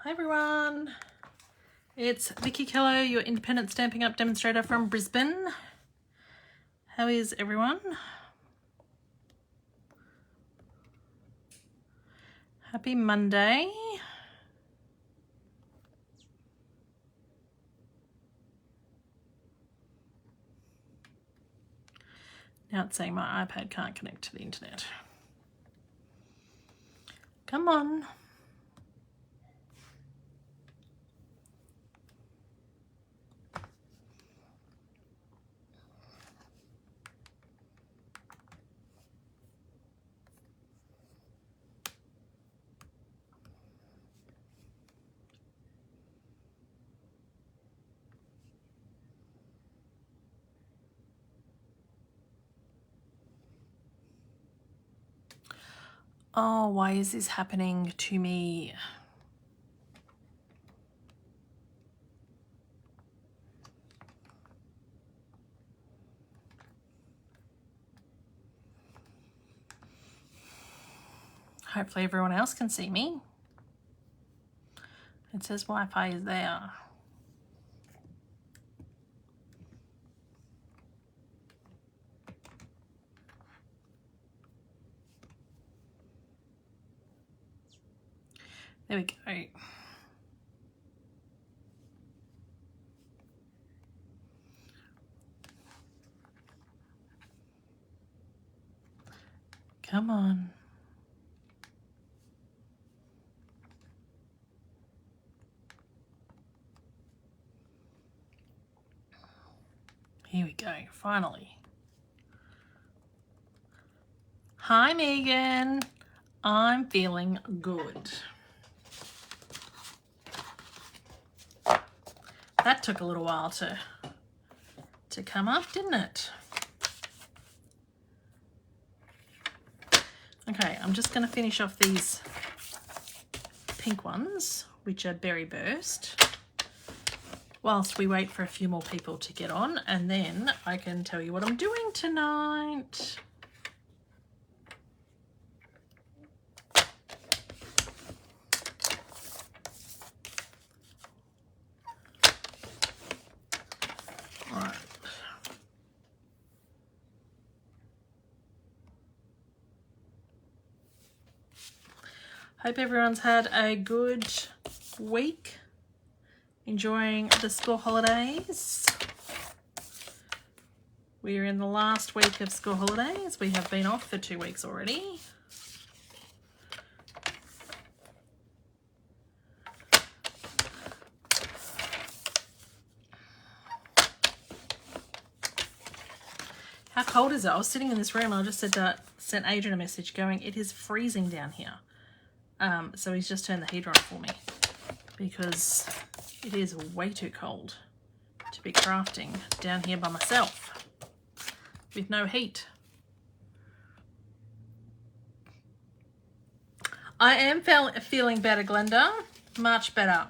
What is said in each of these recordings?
Hi everyone, it's Vickie Kello, your independent Stampin' Up demonstrator from Brisbane. How is everyone? Happy Monday. Now it's saying my iPad can't connect to the internet. Come on. Oh, why is this happening to me? Hopefully everyone else can see me. It says Wi-Fi is there. There we go. Come on. Here we go, finally. Hi Megan, I'm feeling good. That took a little while to come up, didn't it? Okay, I'm just going to finish off these pink ones, which are Berry Burst, whilst we wait for a few more people to get on, and then I can tell you what I'm doing tonight. Hope everyone's had a good week, enjoying the school holidays. We're in the last week of school holidays. We have been off for 2 weeks already. How cold is it? I was sitting in this room and I just sent Adrian a message going, it is freezing down here. So he's just turned the heater on for me because it is way too cold to be crafting down here by myself with no heat. I am feeling better, Glenda. Much better.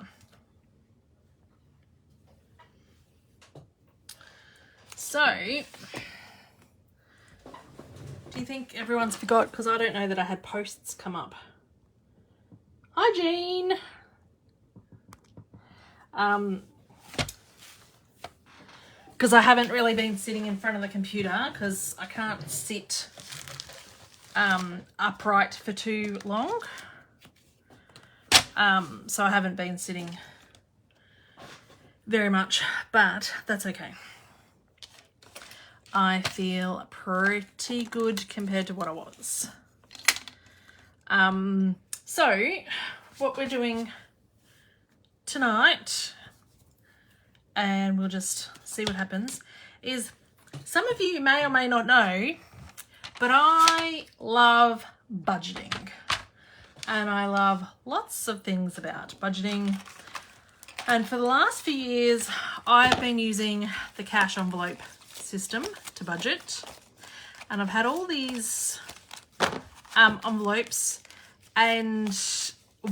So, do you think everyone's forgot? Because I don't know that I had posts come up. Hi, Jean. Because I haven't really been sitting in front of the computer because I can't sit upright for too long. So I haven't been sitting very much, but that's okay. I feel pretty good compared to what I was. So what we're doing tonight, and we'll just see what happens, is some of you may or may not know, but I love budgeting. And I love lots of things about budgeting. And for the last few years, I've been using the cash envelope system to budget. And I've had all these envelopes, and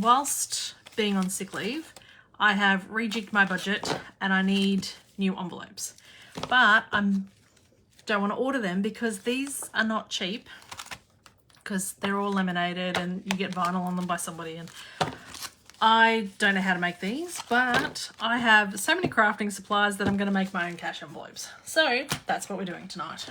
whilst being on sick leave, I have rejigged my budget and I need new envelopes. But I don't want to order them because these are not cheap, because they're all laminated and you get vinyl on them by somebody, and I don't know how to make these, but I have so many crafting supplies that I'm going to make my own cash envelopes. So that's what we're doing tonight.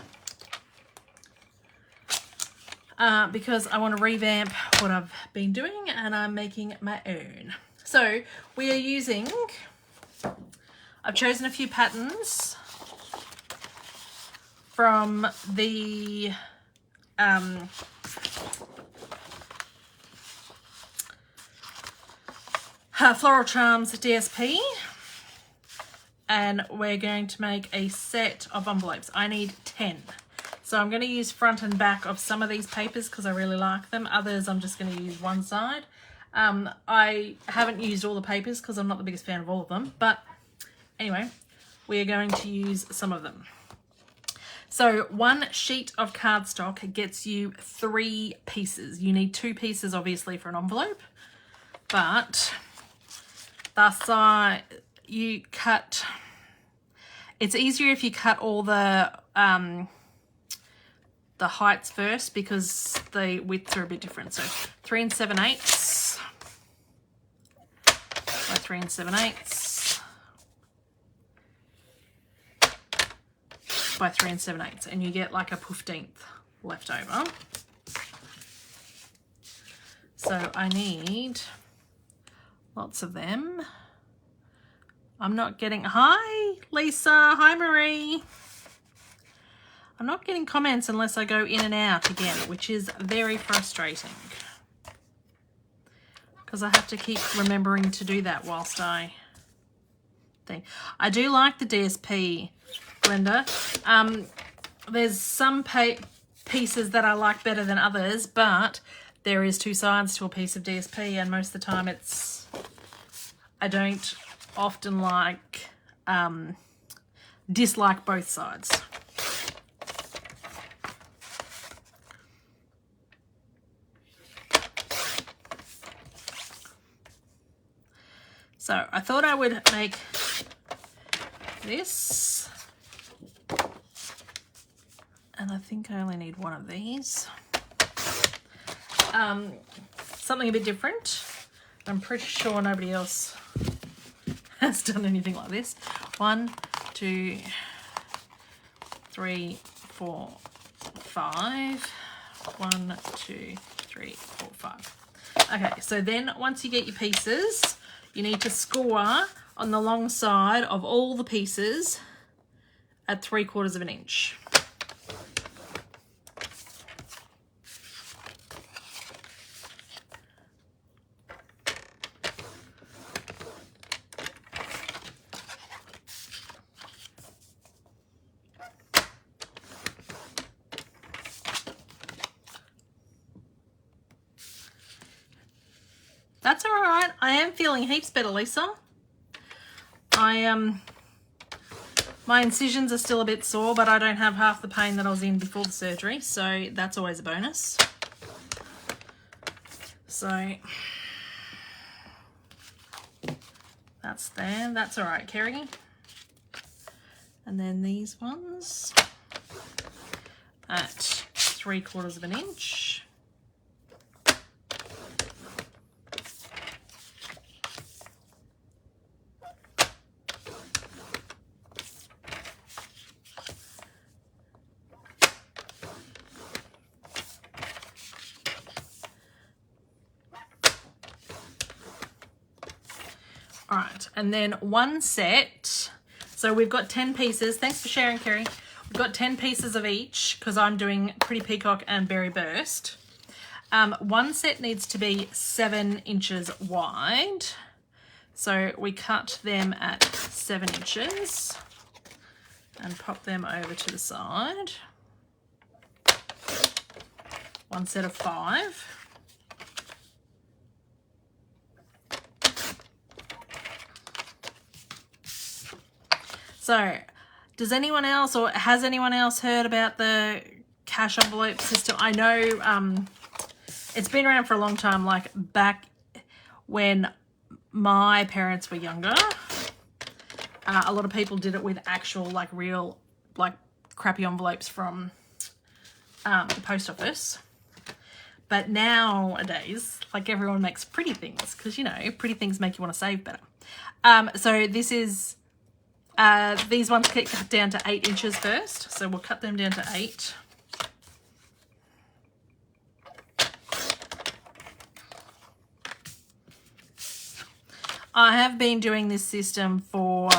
Because I want to revamp what I've been doing and I'm making my own. So we are using, I've chosen a few patterns from the Floral Charms DSP, and we're going to make a set of envelopes. I need 10. So I'm going to use front and back of some of these papers because I really like them. Others I'm just going to use one side. I haven't used all the papers because I'm not the biggest fan of all of them. But anyway, we are going to use some of them. So one sheet of cardstock gets you 3 pieces. You need 2 pieces obviously for an envelope. But the side you cut, it's easier if you cut all the heights first because the widths are a bit different. So 3 7/8 by 3 7/8 by 3 7/8, and you get like a 15th left over. So I need lots of them. I'm not getting, hi Lisa, hi Marie. I'm not getting comments unless I go in and out again, which is very frustrating because I have to keep remembering to do that whilst I think. I do like the DSP blender. There's some pieces that I like better than others, but there is 2 sides to a piece of DSP, and most of the time I don't often dislike both sides. So I thought I would make this, and I think I only need one of these. Something a bit different. I'm pretty sure nobody else has done anything like this. 1, 2, 3, 4, 5. 1, 2, 3, 4, 5. Okay, so then once you get your pieces, you need to score on the long side of all the pieces at 3/4 of an inch. That's all right. I am feeling heaps better, Lisa. My incisions are still a bit sore, but I don't have half the pain that I was in before the surgery, so that's always a bonus. So that's there. That's all right, Kerry. And then these ones at 3/4 of an inch. All right, and then one set. So we've got 10 pieces. Thanks for sharing, Kerry. We've got 10 pieces of each because I'm doing Pretty Peacock and Berry Burst. One set needs to be 7 inches wide. So we cut them at 7 inches and pop them over to the side. One set of 5. So, does anyone else, or has anyone else heard about the cash envelope system? I know it's been around for a long time, like back when my parents were younger. A lot of people did it with actual, like real, like crappy envelopes from the post office. But nowadays, like, everyone makes pretty things because, you know, pretty things make you want to save better. So this is, these ones get cut down to 8 inches first. So we'll cut them down to 8. I have been doing this system for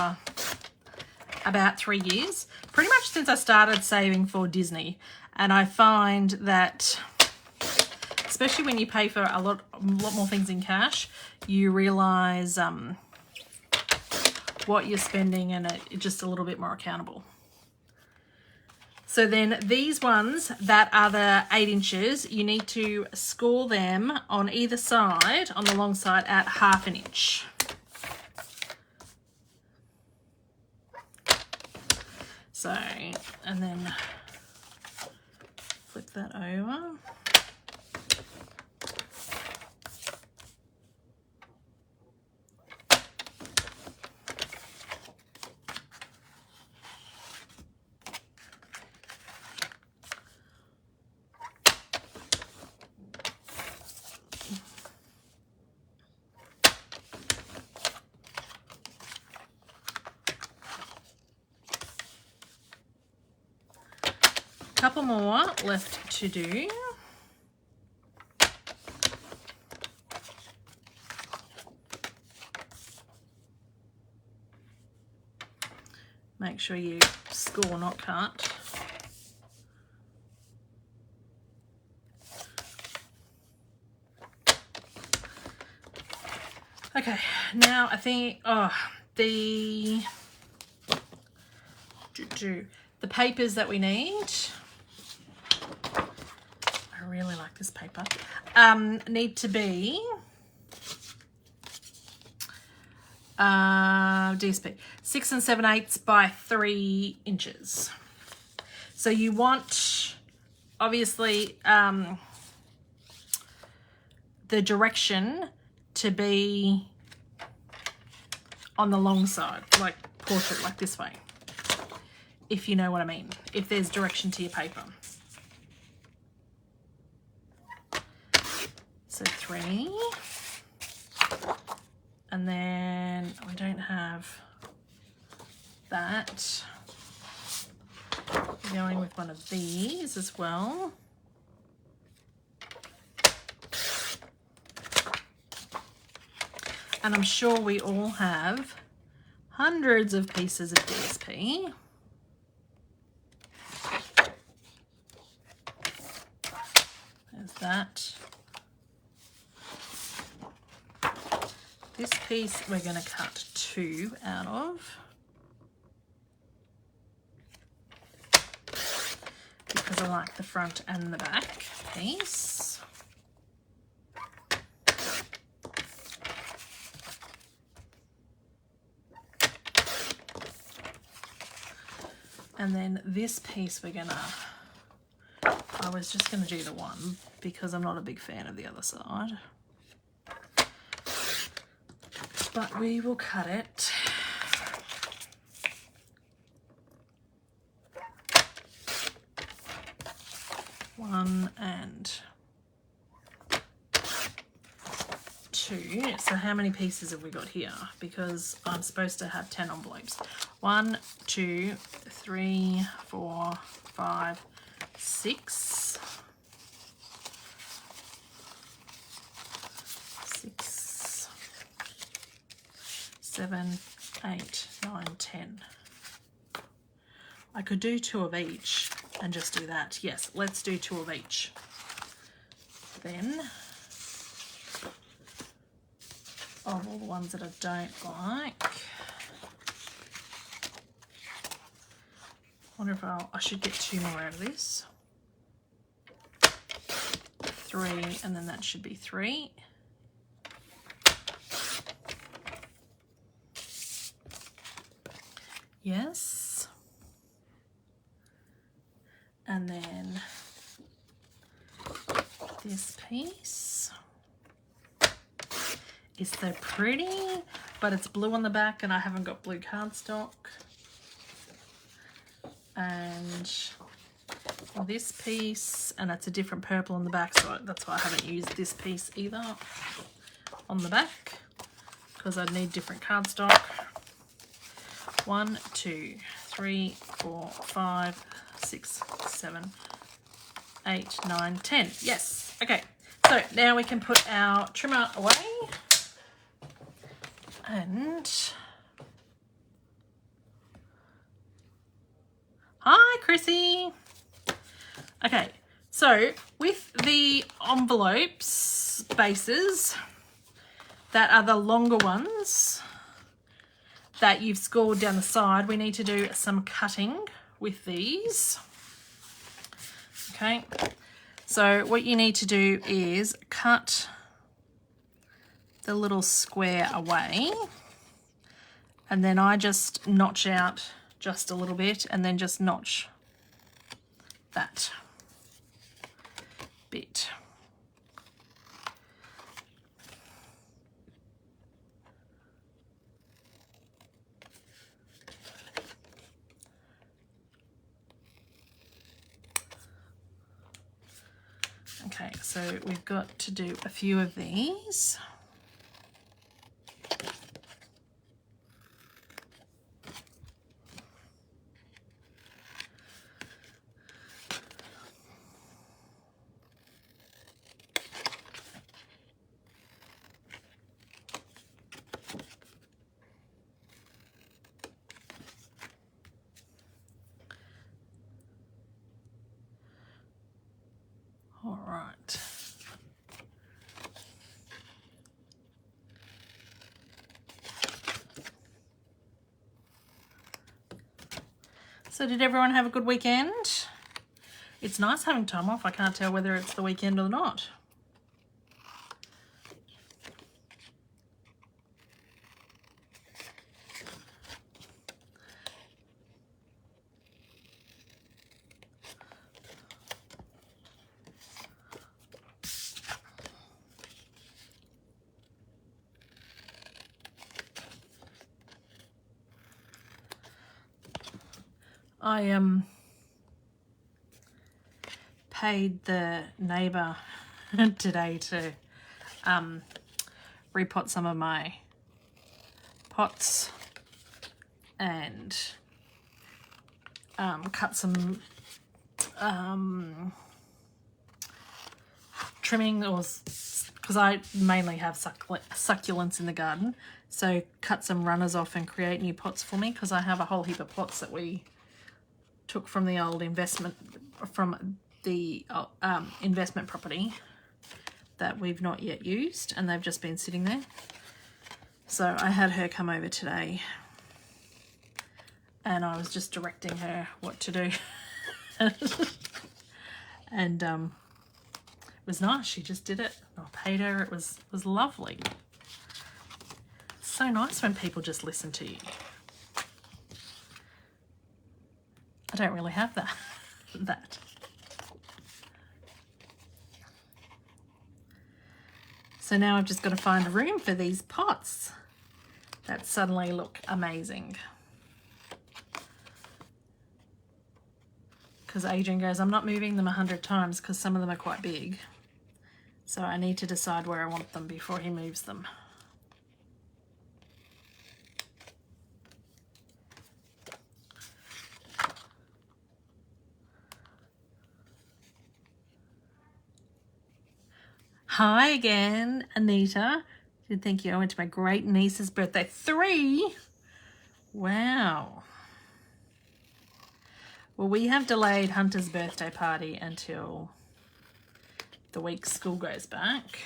about 3 years, pretty much since I started saving for Disney. And I find that, especially when you pay for a lot more things in cash, you realise what you're spending, and it's just a little bit more accountable. So then these ones that are the 8 inches, you need to score them on either side, on the long side, at 1/2 inch. So, and then flip that over. Couple more left to do. Make sure you score, not cut. Okay, now I think, the papers that we need, I really like this paper, need to be DSP 6 7/8 by 3 inches. So you want, obviously, the direction to be on the long side, like portrait, like this way, if you know what I mean, if there's direction to your paper. So 3, and then we don't have that. We're going with one of these as well. And I'm sure we all have hundreds of pieces of DSP. There's that. This piece we're going to cut 2 out of, because I like the front and the back piece. And then this piece we're gonna, I was just gonna do the one because I'm not a big fan of the other side. But we will cut it. One and 2. So how many pieces have we got here? Because I'm supposed to have 10 envelopes. 1, 2, 3, 4, 5, 6. 6, 7, 8, 9, 10. I could do 2 of each and just do that. Yes, let's do 2 of each. Then, of all the ones that I don't like, I wonder if I should get 2 more out of this. 3, and then that should be 3. Yes. And then this piece is so pretty, but it's blue on the back and I haven't got blue cardstock. And this piece, and it's a different purple on the back, so that's why I haven't used this piece either on the back, because I'd need different cardstock. 1, 2, 3, 4, 5, 6, 7, 8, 9, 10. Yes. Okay. So now we can put our trimmer away. And hi, Chrissy. Okay. So with the envelopes bases that are the longer ones that you've scored down the side, we need to do some cutting with these. Okay, so what you need to do is cut the little square away, and then I just notch out just a little bit, and then just notch that bit. Okay, so we've got to do a few of these. All right. So did everyone have a good weekend? It's nice having time off. I can't tell whether it's the weekend or not. I paid the neighbour today to repot some of my pots and cut some trimming, or because I mainly have succulents in the garden, so cut some runners off and create new pots for me, because I have a whole heap of pots that we took from the old investment property that we've not yet used, and they've just been sitting there. So I had her come over today, and I was just directing her what to do. And it was nice. She just did it. I paid her. It was lovely. It's so nice when people just listen to you. I don't really have that. So now I've just got to find a room for these pots that suddenly look amazing. Because Adrian goes, I'm not moving them 100 times because some of them are quite big. So I need to decide where I want them before he moves them. Hi again, Anita. Thank you. I went to my great niece's birthday. 3? Wow. Well, we have delayed Hunter's birthday party until the week school goes back.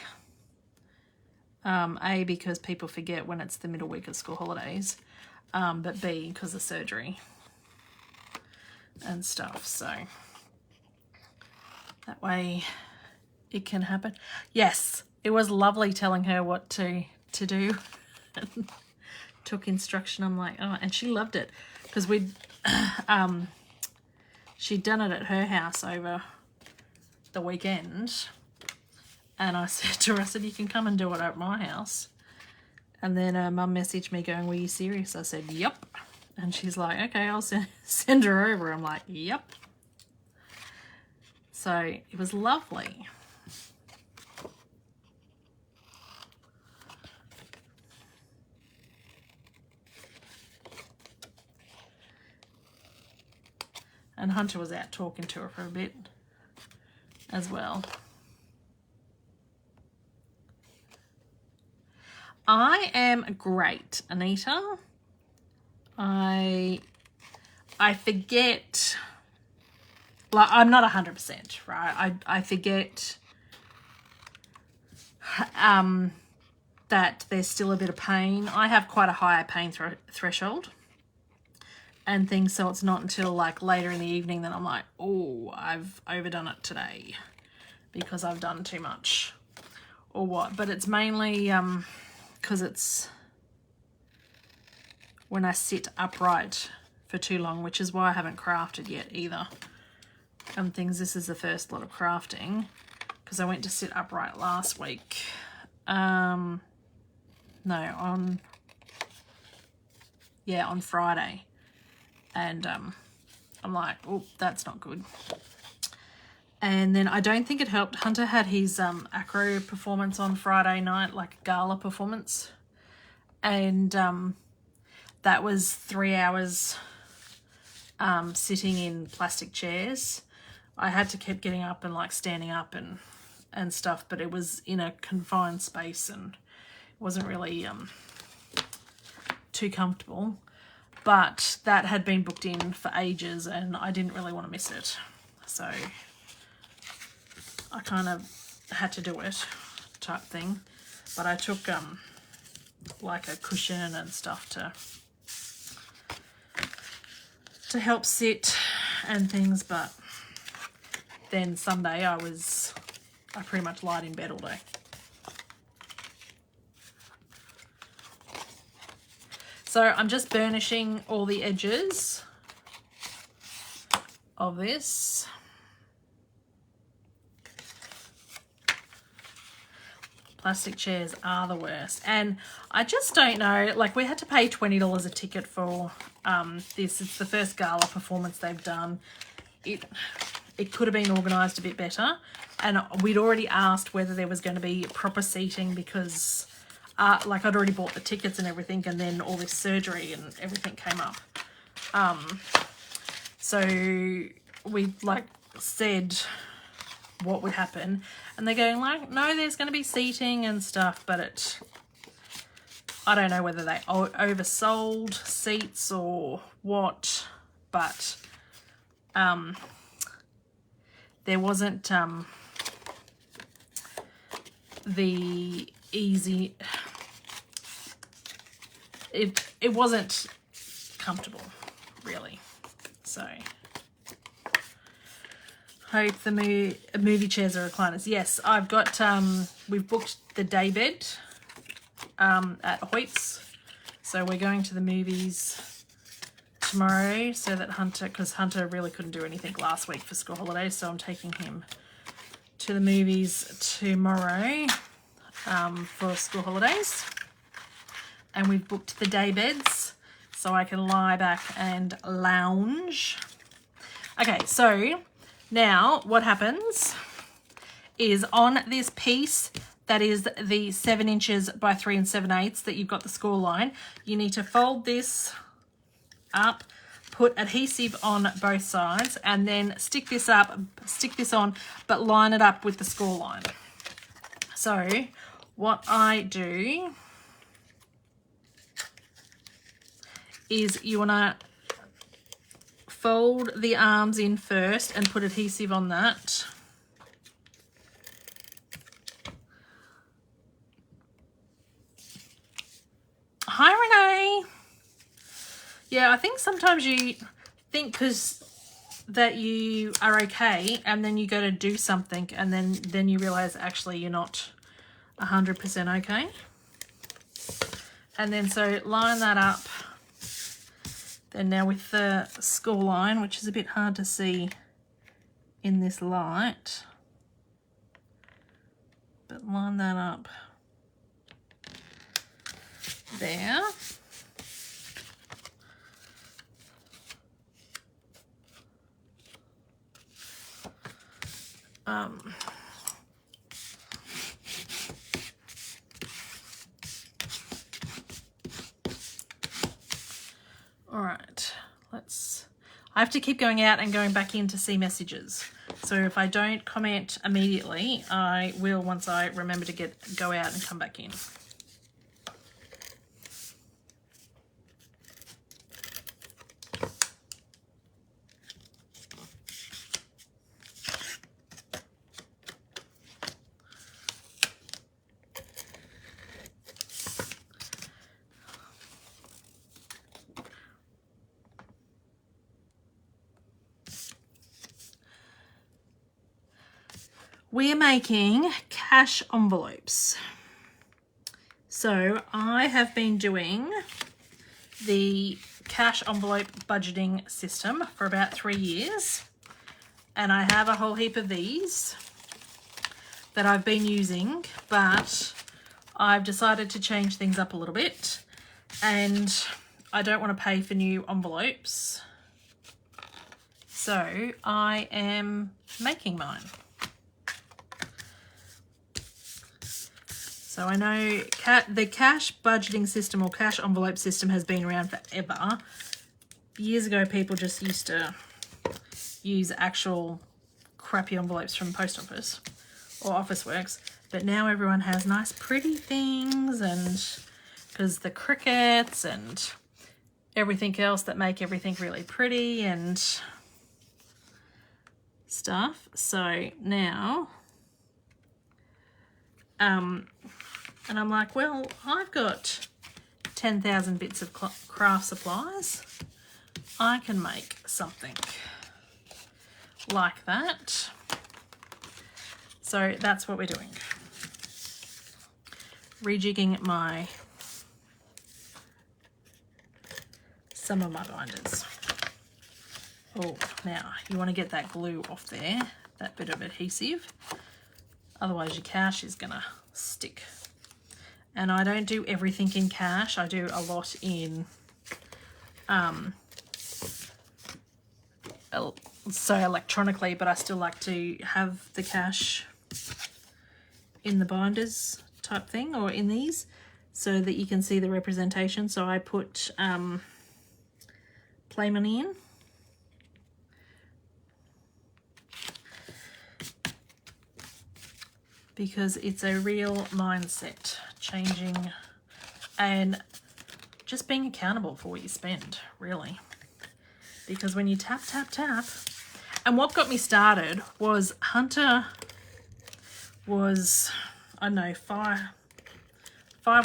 A, because people forget when it's the middle week of school holidays. But B, because of surgery and stuff. So that way it can happen. Yes, it was lovely telling her what to do. Took instruction. I'm like, oh, and she loved it, because we'd she'd done it at her house over the weekend, and I said to her, I said, you can come and do it at my house. And then her mum messaged me going, were you serious? I said, yep. And she's like, okay, I'll send her over. I'm like, yep. So it was lovely. And Hunter was out talking to her for a bit as well. I am great, Anita. I forget, like, I'm not 100%, right? I forget that there's still a bit of pain. I have quite a higher pain threshold and things, so it's not until like later in the evening that I'm like, oh, I've overdone it today because I've done too much or what. But it's mainly because it's when I sit upright for too long, which is why I haven't crafted yet either. And things, this is the first lot of crafting because I went to sit upright last week. No, on Friday. And I'm like, oh, that's not good. And then I don't think it helped. Hunter had his acro performance on Friday night, like a gala performance. And that was 3 hours sitting in plastic chairs. I had to keep getting up and like standing up and stuff, but it was in a confined space and it wasn't really too comfortable. But that had been booked in for ages and I didn't really want to miss it. So I kind of had to do it type thing. But I took like a cushion and stuff to help sit and things. But then Sunday I pretty much lied in bed all day. So I'm just burnishing all the edges of this. Plastic chairs are the worst. And I just don't know, like we had to pay $20 a ticket for this. It's the first gala performance they've done. It could have been organised a bit better. And we'd already asked whether there was going to be proper seating because like I'd already bought the tickets and everything, and then all this surgery and everything came up. So we like said what would happen, and they're going like, no, there's going to be seating and stuff, but I don't know whether they oversold seats or what, but there wasn't the easy, it wasn't comfortable really. So hope the movie chairs are recliners. Yes, I've got we've booked the day bed at Hoyt's, so we're going to the movies tomorrow so that because Hunter really couldn't do anything last week for school holidays, so I'm taking him to the movies tomorrow for school holidays. And we've booked the day beds so I can lie back and lounge. Okay, so now what happens is on this piece that is the 7 inches by 3 7/8 that you've got the score line, you need to fold this up, put adhesive on both sides, and then stick this on, but line it up with the score line. So what I do is you want to fold the arms in first and put adhesive on that. Hi, Renee. Yeah, I think sometimes you think that you are okay, and then you go to do something, and then you realize actually you're not 100% okay. And then so line that up. Then now with the score line, which is a bit hard to see in this light, but line that up there. All right, I have to keep going out and going back in to see messages. So if I don't comment immediately, I will once I remember to go out and come back in. We're making cash envelopes. So I have been doing the cash envelope budgeting system for about 3 years. And I have a whole heap of these that I've been using, but I've decided to change things up a little bit. And I don't want to pay for new envelopes. So I am making mine. So I know the cash budgeting system or cash envelope system has been around forever. Years ago, people just used to use actual crappy envelopes from the post office or Officeworks. But now everyone has nice pretty things, and because the crickets and everything else that make everything really pretty and stuff. So now, and I'm like, well, I've got 10,000 bits of craft supplies. I can make something like that. So that's what we're doing. Rejigging some of my binders. Oh, now you want to get that glue off there, that bit of adhesive. Otherwise your cash is gonna stick. And I don't do everything in cash. I do a lot in, so electronically, but I still like to have the cash in the binders type thing, or in these, so that you can see the representation. So I put play money in. Because it's a real mindset changing and just being accountable for what you spend, really. Because when you tap, tap, tap, and what got me started was Hunter was, I don't know, five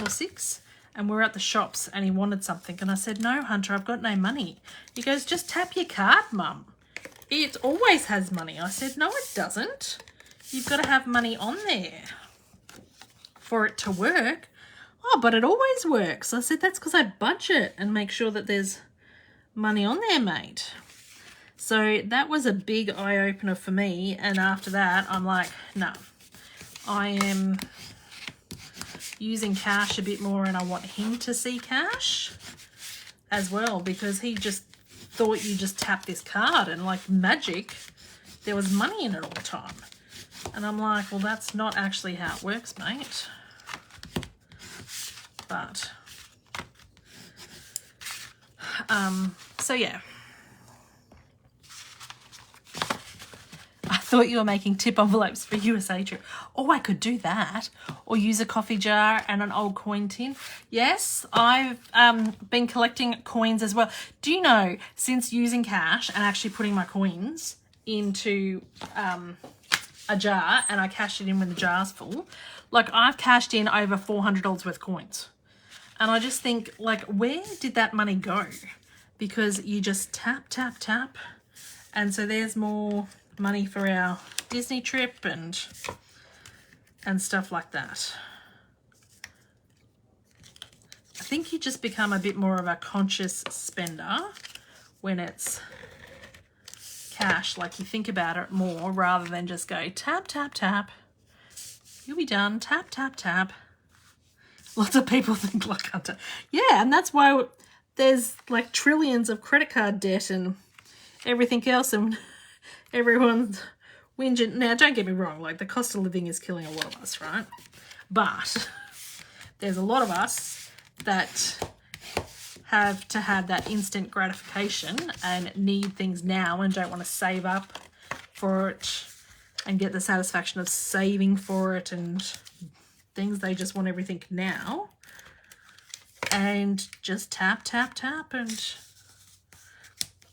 or six, and we're at the shops and he wanted something. And I said, no, Hunter, I've got no money. He goes, just tap your card, Mum. It always has money. I said, no, it doesn't. You've got to have money on there for it to work. Oh, but it always works. I said, that's because I budget and make sure that there's money on there, mate. So that was a big eye-opener for me. And after that, I'm like, no, I am using cash a bit more, and I want him to see cash as well, because he just thought you just tap this card and like magic, there was money in it all the time. And I'm like, well, that's not actually how it works, mate. But, so yeah. I thought you were making tip envelopes for USA trip. Oh, I could do that. Or use a coffee jar and an old coin tin. Yes, I've been collecting coins as well. Do you know, since using cash and actually putting my coins into a jar, and I cashed it in when the jar's full, like I've cashed in over $400 worth of coins. And I just think, like, where did that money go? Because you just tap, tap, tap. And so there's more money for our Disney trip and stuff like that. I think you just become a bit more of a conscious spender when it's cash. Like, you think about it more rather than just go tap, tap, tap. You'll be done. Tap, tap, tap. Lots of people think like Hunter. Yeah, and that's why there's like trillions of credit card debt and everything else, and everyone's whinging. Now, don't get me wrong, like the cost of living is killing a lot of us, right? But there's a lot of us that have to have that instant gratification and need things now and don't want to save up for it and get the satisfaction of saving for it and things. They just want everything now and just tap, tap, tap, and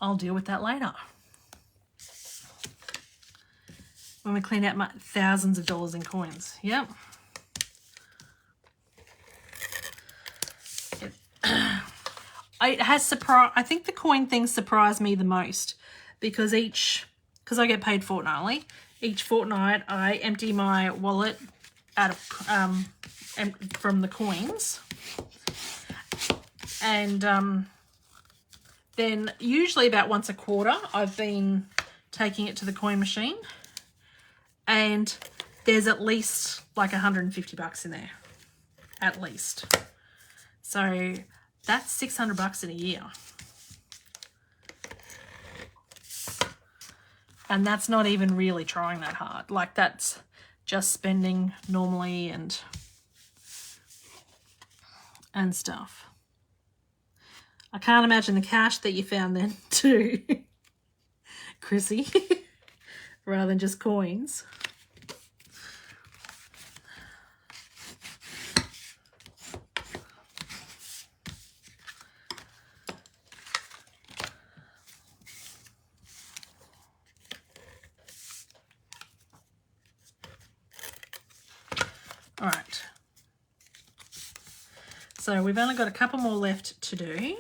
I'll deal with that later. When we clean out my thousands of dollars in coins. Yep. It has surprised. I think the coin thing surprised me the most because because I get paid fortnightly. Each fortnight I empty my wallet out of from the coins, and then usually about once a quarter I've been taking it to the coin machine, and there's at least like $150 in there, at least. So that's $600 in a year. And that's not even really trying that hard. Like that's just spending normally and stuff. I can't imagine the cash that you found then too, Chrissy, rather than just coins. All right, so we've only got a couple more left to do.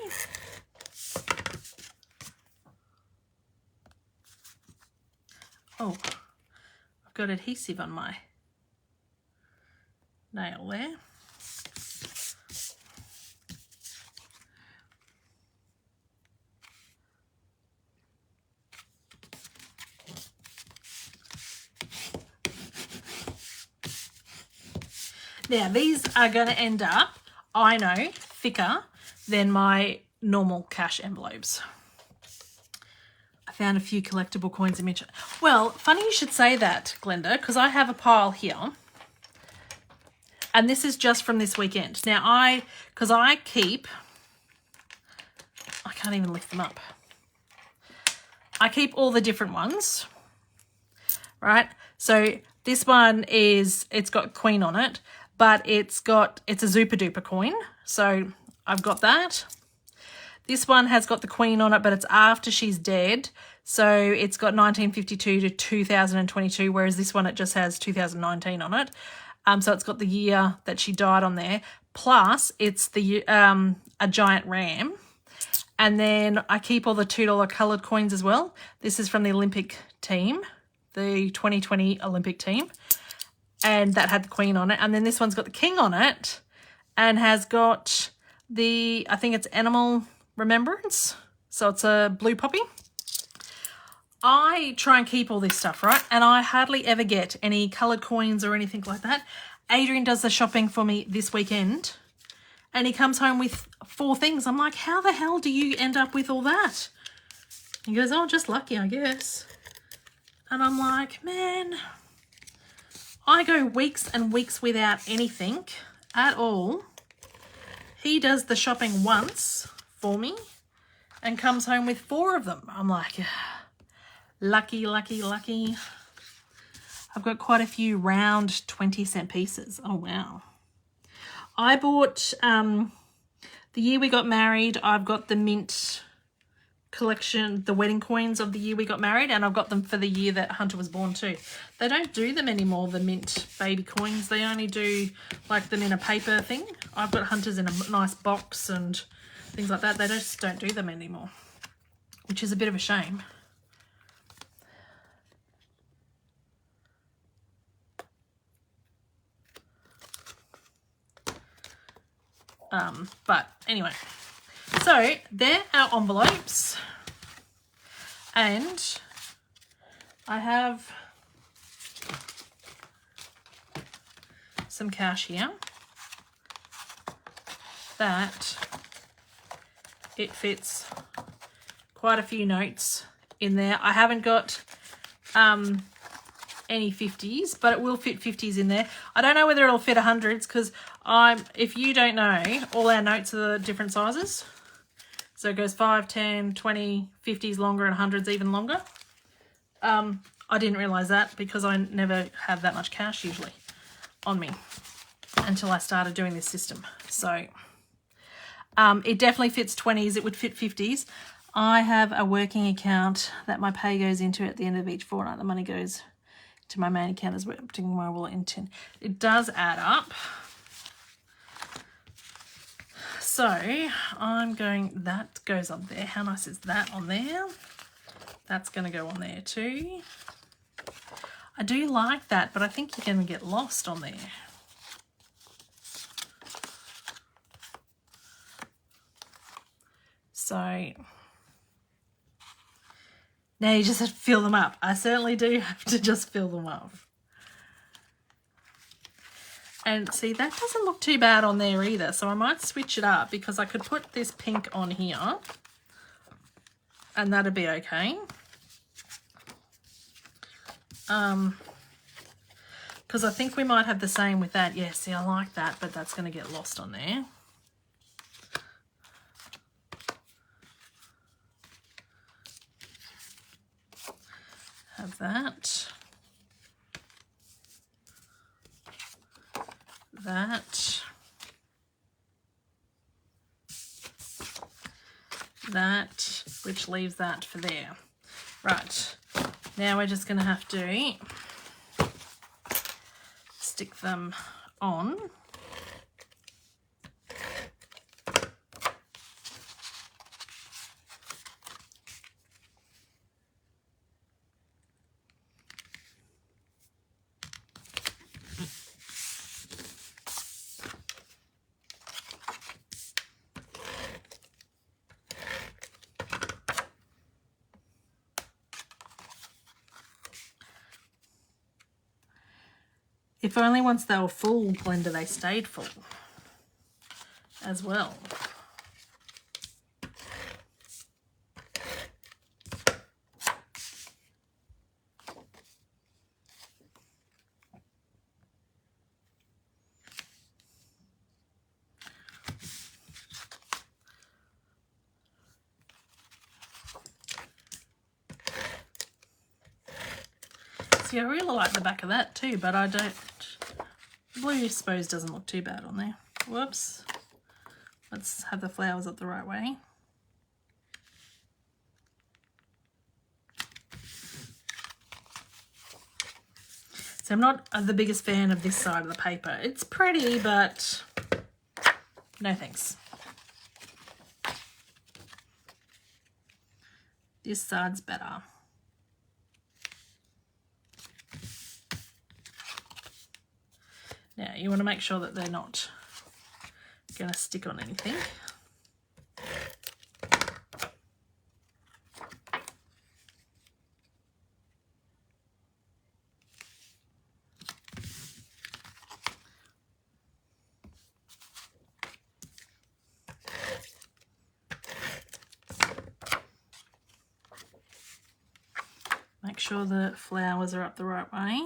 Oh, I've got adhesive on my nail there. Now, these are going to end up, I know, thicker than my normal cash envelopes. I found a few collectible coins in miniature. Well, funny you should say that, Glenda, because I have a pile here. And this is just from this weekend. Now, because I can't even lift them up. I keep all the different ones, right? So this one it's got Queen on it. But it's a Super Duper coin. So I've got that. This one has got the Queen on it, but it's after she's dead. So it's got 1952 to 2022, whereas this one, it just has 2019 on it. So it's got the year that she died on there. Plus, it's a giant ram. And then I keep all the $2 coloured coins as well. This is from the Olympic team, the 2020 Olympic team. And that had the Queen on it. And then this one's got the King on it and has got I think it's Animal Remembrance. So it's a blue poppy. I try and keep all this stuff, right? And I hardly ever get any coloured coins or anything like that. Adrian does the shopping for me this weekend and he comes home with 4 things. I'm like, how the hell do you end up with all that? He goes, oh, just lucky, I guess. And I'm like, man, I go weeks and weeks without anything at all. He does the shopping once for me and comes home with 4 of them. I'm like, lucky, lucky, lucky. I've got quite a few round 20-cent pieces. Oh, wow. I bought, the year we got married, I've got the mint collection, the wedding coins of the year we got married, and I've got them for the year that Hunter was born too. They don't do them anymore, the mint baby coins. They only do like them in a paper thing. I've got Hunter's in a nice box and things like that. They just don't do them anymore, which is a bit of a shame. But anyway, so there are envelopes, and I have some cash here that it fits quite a few notes in there. I haven't got any 50s, but it will fit 50s in there. I don't know whether it'll fit 100s because if you don't know, all our notes are the different sizes. So it goes 5, 10, 20, 50s longer and 100s even longer. I didn't realise that because I never have that much cash usually on me until I started doing this system. So it definitely fits 20s. It would fit 50s. I have a working account that my pay goes into at the end of each fortnight. The money goes to my main account as well, to my wallet in 10. It does add up. So I'm going, that goes on there. How nice is that on there? That's going to go on there too. I do like that, but I think you're going to get lost on there. So now you just have to fill them up. I certainly do have to just fill them up. And see, that doesn't look too bad on there either. So I might switch it up because I could put this pink on here and that'd be okay. Because I think we might have the same with that. Yeah, see, I like that, but that's going to get lost on there. Have that. That. That, which leaves that for there. Right. Now we're just going to have to stick them on. If only once they were full, blender, they stayed full as well. See, I really like the back of that too, but I don't... Blue, I suppose, doesn't look too bad on there. Whoops. Let's have the flowers up the right way. So I'm not the biggest fan of this side of the paper. It's pretty, but no thanks. This side's better. Now, you want to make sure that they're not going to stick on anything. Make sure the flowers are up the right way.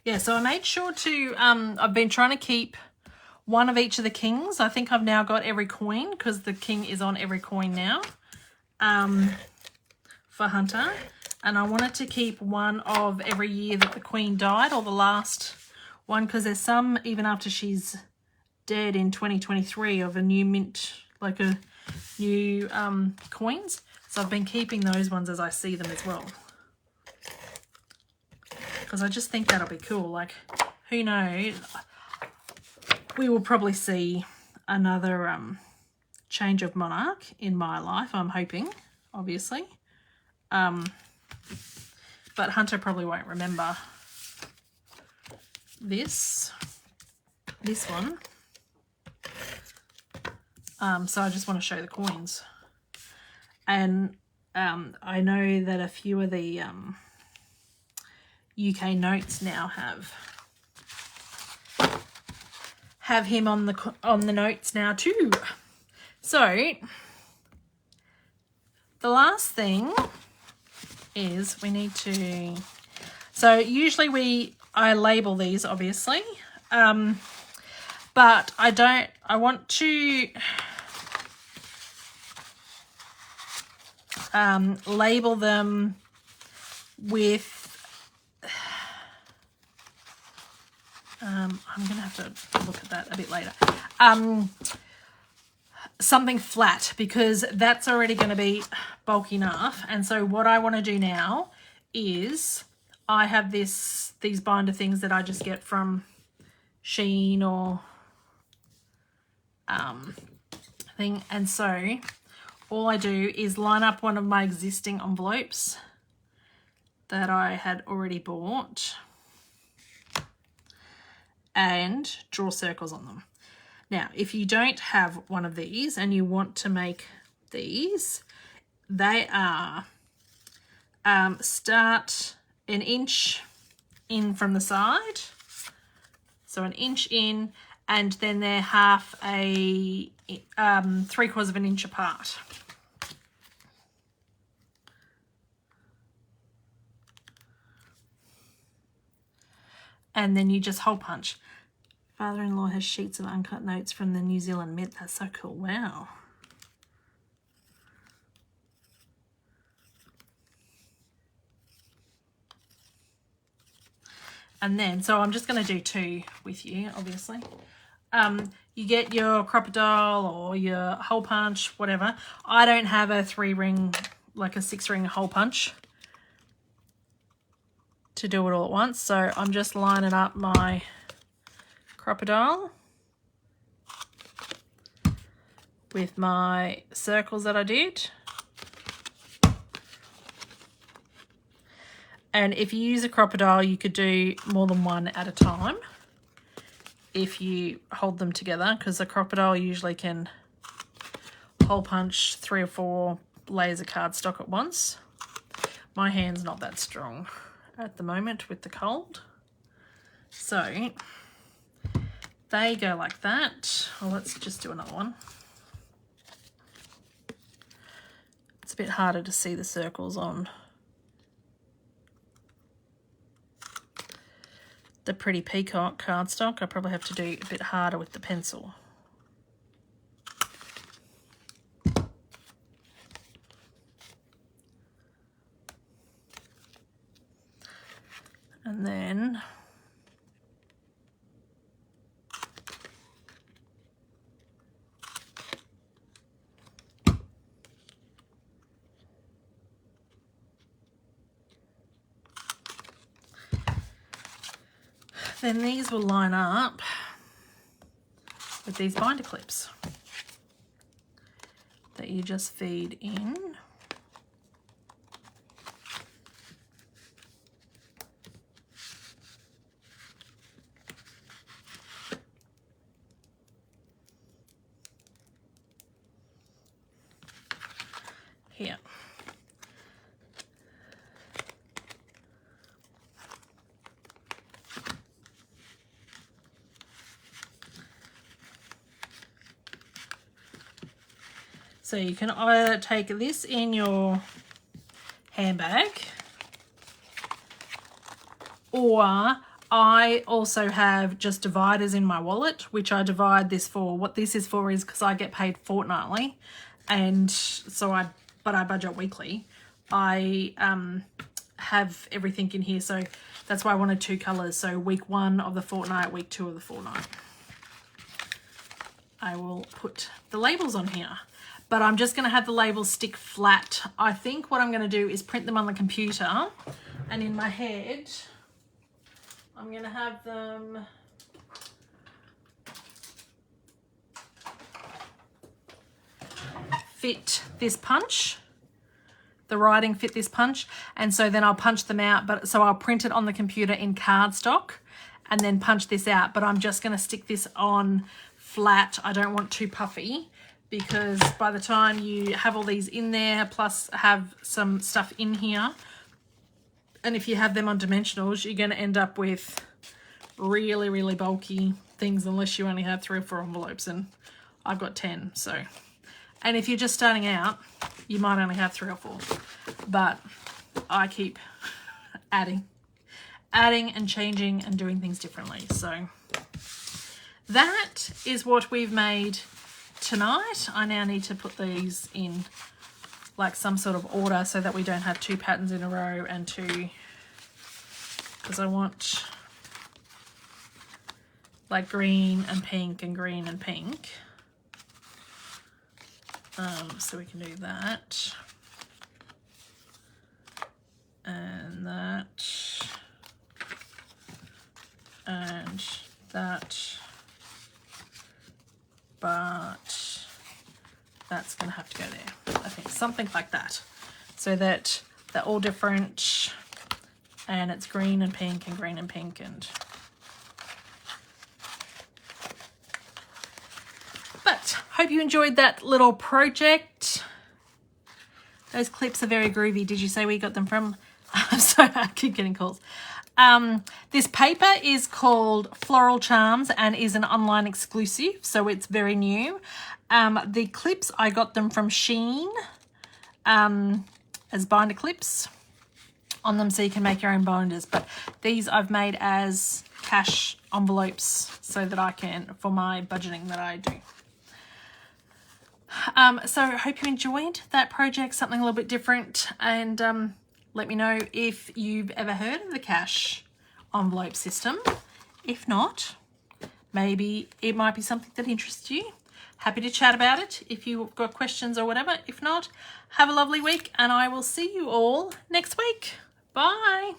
Yeah, so I made sure to, I've been trying to keep one of each of the kings. I think I've now got every coin because the king is on every coin now for Hunter. And I wanted to keep one of every year that the queen died, or the last one, because there's some, even after she's dead in 2023, of a new mint, like a new coins. So I've been keeping those ones as I see them as well. Because I just think that'll be cool. Like, who knows? We will probably see another change of monarch in my life, I'm hoping, obviously. But Hunter probably won't remember this one. So I just want to show the coins. And I know that a few of the UK notes now have him on the notes now too. So the last thing is we need to, so usually I label these obviously, but I want to label them with, I'm going to have to look at that a bit later, something flat, because that's already going to be bulky enough. And so what I want to do now is I have these binder things that I just get from Shein or thing, and so all I do is line up one of my existing envelopes that I had already bought and draw circles on them. Now, if you don't have one of these and you want to make these, they are start an inch in from the side, so an inch in, and then they're half a 3/4 of an inch apart. And then you just hole punch. Father-in-law has sheets of uncut notes from the New Zealand Mint. That's so cool. Wow. And then, so I'm just going to do 2 with you, obviously. You get your crocodile or your hole punch, whatever. I don't have a 3-ring, like a 6-ring hole punch to do it all at once. So I'm just lining up my crocodile with my circles that I did. And if you use a crocodile, you could do more than one at a time if you hold them together, because a crocodile usually can hole punch 3 or 4 layers of cardstock at once. My hand's not that strong at the moment with the cold. So they go like that. Well, let's just do another one. It's a bit harder to see the circles on the Pretty Peacock cardstock. I probably have to do a bit harder with the pencil. And then these will line up with these binder clips that you just feed in. Here. So you can either take this in your handbag, or I also have just dividers in my wallet, which I divide this for. What this is for is because I get paid fortnightly, and so I budget weekly. I have everything in here, so that's why I wanted 2 colours. So week 1 of the fortnight, week 2 of the fortnight. I will put the labels on here. But I'm just going to have the labels stick flat. I think what I'm going to do is print them on the computer, and in my head I'm going to have them fit this punch, the writing fit this punch, and so then I'll punch them out, but so I'll print it on the computer in cardstock and then punch this out. But I'm just going to stick this on flat. I don't want too puffy, because by the time you have all these in there, plus have some stuff in here, and if you have them on dimensionals, you're going to end up with really, really bulky things, unless you only have 3 or 4 envelopes, and I've got 10. So, and if you're just starting out, you might only have 3 or 4. But I keep adding and changing and doing things differently. So that is what we've made tonight. I now need to put these in like some sort of order so that we don't have 2 patterns in a row and 2, because I want like green and pink and green and pink. So we can do that and that and that, but that's going to have to go there. I think something like that, so that they're all different and it's green and pink and green and pink. And but hope you enjoyed that little project. Those clips are very groovy. Did you say where you got them from? Sorry, I keep getting calls. This paper is called Floral Charms and is an online exclusive, so it's very new. The clips, I got them from Shein as binder clips on them, so you can make your own binders. But these I've made as cash envelopes so that I can, for my budgeting that I do. So I hope you enjoyed that project, something a little bit different, and let me know if you've ever heard of the cash envelope system. If not, maybe it might be something that interests you. Happy to chat about it if you've got questions or whatever. If not, have a lovely week and I will see you all next week. Bye.